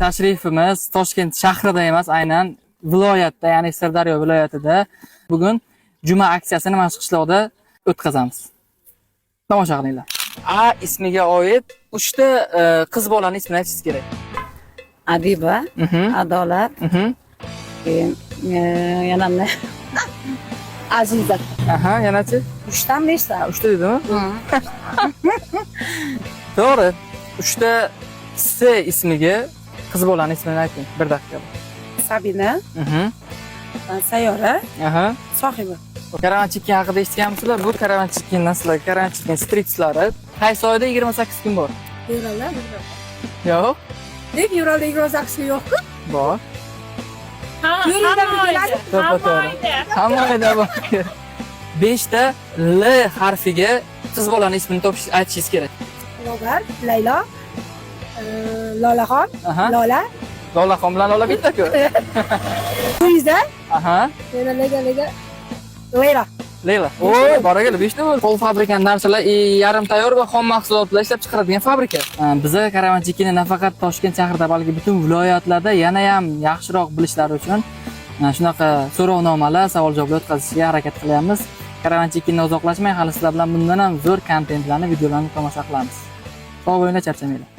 tashrifimiz Toshkent shahrida emas, aynan viloyatda, ya'ni Sirdaryo viloyatida bugun juma aksiyasini mana shu qishloqda o'tkazamiz. Tomosha qilinglar. A ismiga oid 3 ta qiz bolaning ismini aytishingiz kerak. Adiba, Adolat, yana ne? Aziza. Aha, yanachi? 3dan 5dan. 3 ta dedimi? To'g'ri. 3 ta S ismiga qiz bolaning ismini ayting. 1 daqiqa. Sabina, Sayora, Sohiba. Karavan Chicken haqida eshitganmisizlar? Bu Karavan Chickendan sizlar Karavan Chicken stritlari qaysi oyda 28 kun bor? Fevralda. Yo'q. Deb fevralda 28 kun yo'q-ku? Bor. To'g'ri. Hamma oyda bor. 5 ta L harfiga qiz bolaning ismini topish aytishingiz kerak. Lobar, Laylo, Lolaxon, Lola. Lolaxon bilan Lola bitta-ku. Luiza. Aha. Lega. Leyla. Leyla. Oy, baragal 5 ta bo'ldi. Qo'l fabrikani narsalar yarim tayyor va xom mahsulotlar ishlab chiqaradigan fabrika. Biza Karavan Chickenni nafaqat Toshkent shahrida, balki butun viloyatlarda yana ham yaxshiroq bilishlari uchun shunaqa so'rovnomalar, savol-javoblar o'tkazishga harakat qilyapmiz. Karavan Chickendan uzoqlashmay, hali sizlar bilan bundan ham zo'r kontentlarni, videolarni tomosha qilamiz. Sog' bo'linglar, charchamanglar.